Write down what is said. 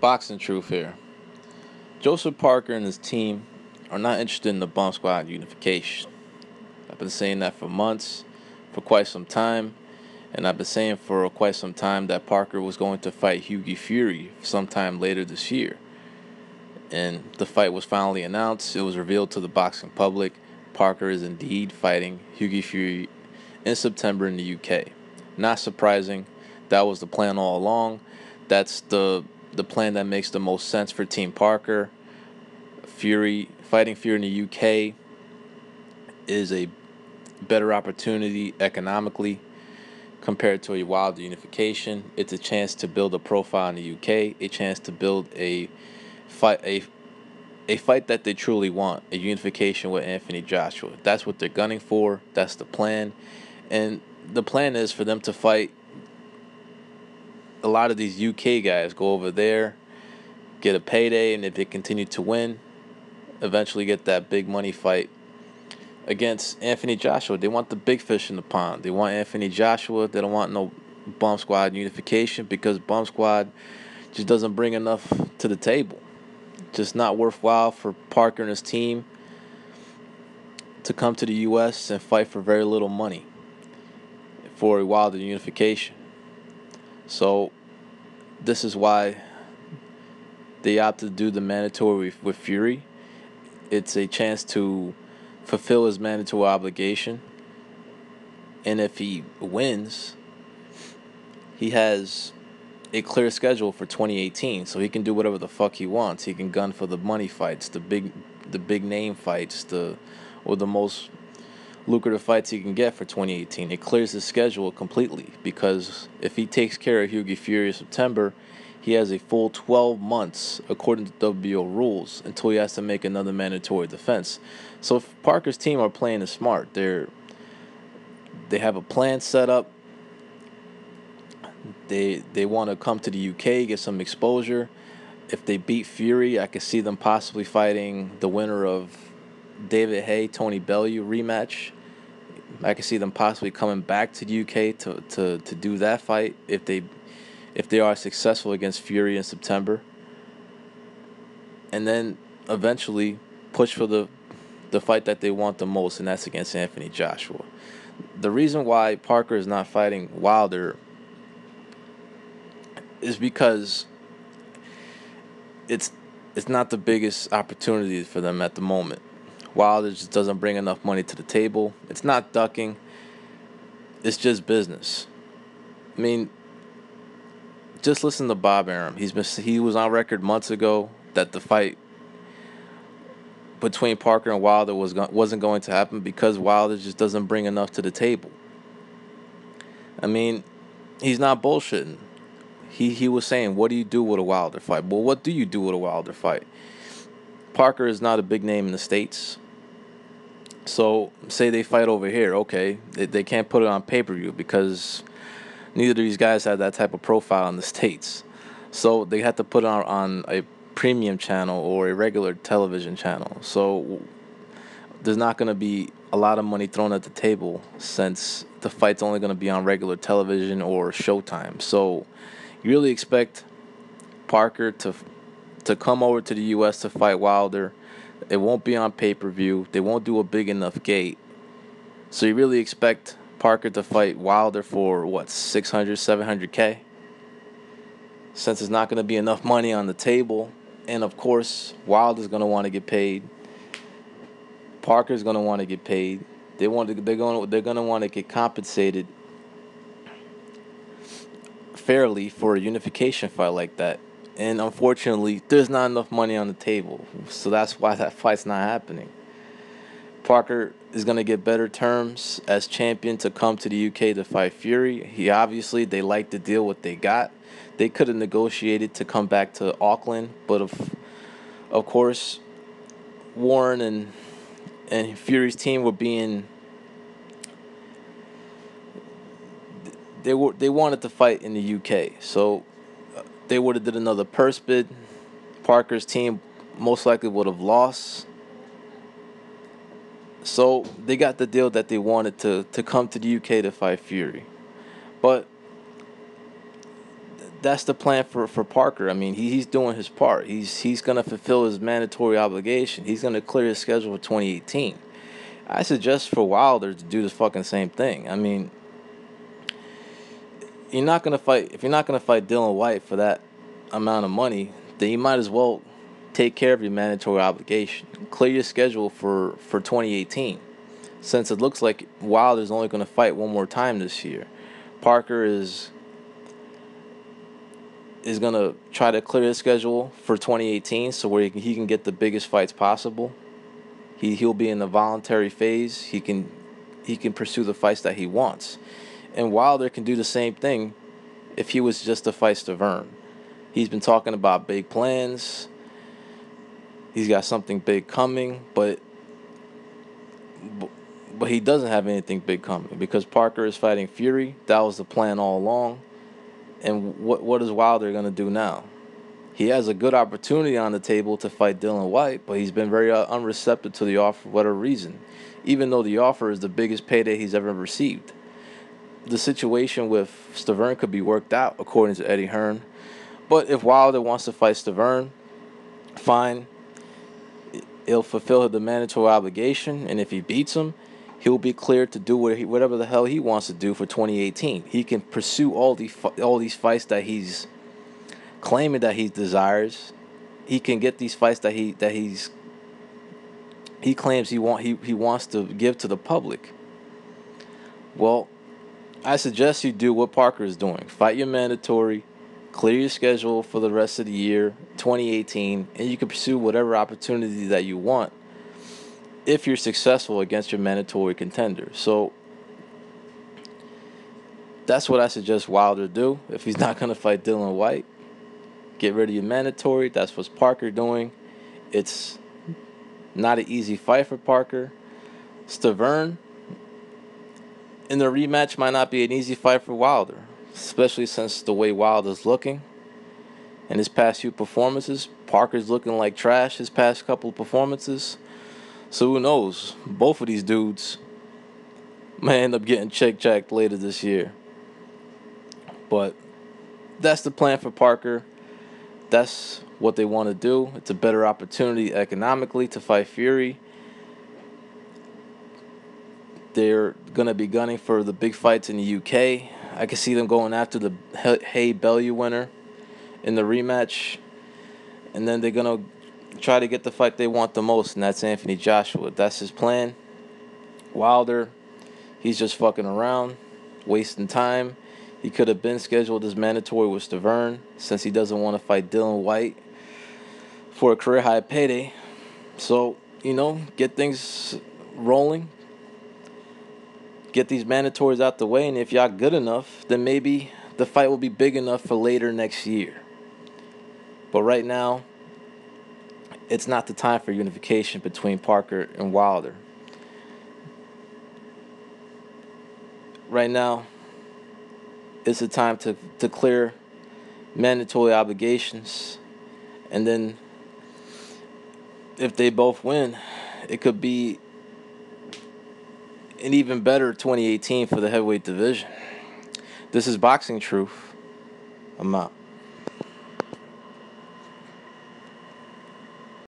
Boxing truth here. Joseph Parker and his team are not interested in the bump squad unification. I've been saying that for months, for quite some time, and I've been saying for quite some time that Parker was going to fight Hughie Fury sometime later this year. And the fight was finally announced. It was revealed to the boxing public. Parker is indeed fighting Hughie Fury in September in the UK. Not surprising. That was the plan all along. That's the plan that makes the most sense for Team Parker. Fighting Fury in the UK is a better opportunity economically compared to a Wilder unification. It's a chance to build a profile in the UK, a chance to build a fight that they truly want, a unification with Anthony Joshua. That's what they're gunning for. That's the plan. And the plan is for them to fight a lot of these UK guys, go over there, get a payday, and if they continue to win, eventually get that big money fight against Anthony Joshua. They want the big fish in the pond. They want Anthony Joshua. They don't want no bump squad unification because bump squad just doesn't bring enough to the table. Just not worthwhile for Parker and his team to come to the U.S. and fight for very little money for a Wilder unification. So this is why they opted to do the mandatory with Fury. It's a chance to fulfill his mandatory obligation. And if he wins, he has a clear schedule for 2018, so he can do whatever the fuck he wants. He can gun for the money fights, the big name fights, or the most lucrative fights he can get for 2018. It clears his schedule completely because if he takes care of Hughie Fury in September, he has a full 12 months according to WBO rules until he has to make another mandatory defense. So if Parker's team are playing it smart, they have a plan set up. They want to come to the UK, get some exposure. If they beat Fury, I could see them possibly fighting the winner of David Haye, Tony Bellew rematch. I could see them possibly coming back to the UK to do that fight if they are successful against Fury in September. And then eventually push for the fight that they want the most, and that's against Anthony Joshua. The reason why Parker is not fighting Wilder is because it's not the biggest opportunity for them at the moment. Wilder just doesn't bring enough money to the table. It's not ducking. It's just business. I mean, just listen to Bob Arum. He was on record months ago that the fight between Parker and Wilder wasn't going to happen because Wilder just doesn't bring enough to the table. I mean, he's not bullshitting. He was saying, what do you do with a Wilder fight? Well, what do you do with a Wilder fight? Parker is not a big name in the States. So, say they fight over here. Okay, they can't put it on pay-per-view because neither of these guys have that type of profile in the States. So, they have to put it on a premium channel or a regular television channel. So, there's not going to be a lot of money thrown at the table since the fight's only going to be on regular television or Showtime. So, you really expect Parker to come over to the U.S. to fight Wilder. It won't be on pay-per-view. They won't do a big enough gate. So you really expect Parker to fight Wilder for, what, 600, 700K? Since there's not going to be enough money on the table. And, of course, Wilder's going to want to get paid. Parker's going to want to get paid. They're going to want to get compensated fairly for a unification fight like that. And unfortunately, there's not enough money on the table. So that's why that fight's not happening. Parker is going to get better terms as champion to come to the UK to fight Fury. They like the deal what they got. They could have negotiated to come back to Auckland, but of course, Warren and Fury's team were being they wanted to fight in the UK. So they would have did another purse bid. Parker's team most likely would have lost. So they got the deal that they wanted to come to the UK to fight Fury. But that's the plan for Parker. I mean, he's doing his part. He's gonna fulfill his mandatory obligation. He's gonna clear his schedule for 2018. I suggest for Wilder to do the fucking same thing. I mean, you're not gonna fight if you're not gonna fight Dylan White for that amount of money. Then you might as well take care of your mandatory obligation. Clear your schedule for 2018. Since it looks like Wilder's only going to fight one more time this year, Parker is going to try to clear his schedule for 2018 so where he can get the biggest fights possible. He'll be in the voluntary phase. He can pursue the fights that he wants. And Wilder can do the same thing if he was just to fight Stavern. He's been talking about big plans. He's got something big coming, but he doesn't have anything big coming because Parker is fighting Fury. That was the plan all along. And what is Wilder going to do now? He has a good opportunity on the table to fight Dylan White, but he's been very unreceptive to the offer for whatever reason, even though the offer is the biggest payday he's ever received. The situation with Stavern could be worked out, according to Eddie Hearn. But if Wilder wants to fight Stavern, fine. He'll fulfill the mandatory obligation, and if he beats him, he'll be cleared to do whatever the hell he wants to do for 2018. He can pursue all these fights that he's claiming that he desires. He can get these fights that he claims he wants to give to the public. Well, I suggest you do what Parker is doing. Fight your mandatory, clear your schedule for the rest of the year, 2018, and you can pursue whatever opportunity that you want if you're successful against your mandatory contender. So that's what I suggest Wilder do. If he's not going to fight Dylan White, get rid of your mandatory. That's what's Parker doing. It's not an easy fight for Parker. Stavern in the rematch might not be an easy fight for Wilder, especially since the way Wilder's looking in his past few performances. Parker's looking like trash his past couple of performances. So who knows? Both of these dudes may end up getting check-jacked later this year. But that's the plan for Parker. That's what they want to do. It's a better opportunity economically to fight Fury. They're going to be gunning for the big fights in the UK. I can see them going after the Hay Bellew winner in the rematch. And then they're going to try to get the fight they want the most, and that's Anthony Joshua. That's his plan. Wilder, he's just fucking around, wasting time. He could have been scheduled as mandatory with Stavern since he doesn't want to fight Dylan White for a career-high payday. So, get things rolling. Get these mandatories out the way, and if y'all good enough, then maybe the fight will be big enough for later next year. But right now, it's not the time for unification between Parker and Wilder. Right now, it's the time to clear mandatory obligations. And then, if they both win, it could be an even better 2018 for the heavyweight division. This is Boxing Truth. I'm out.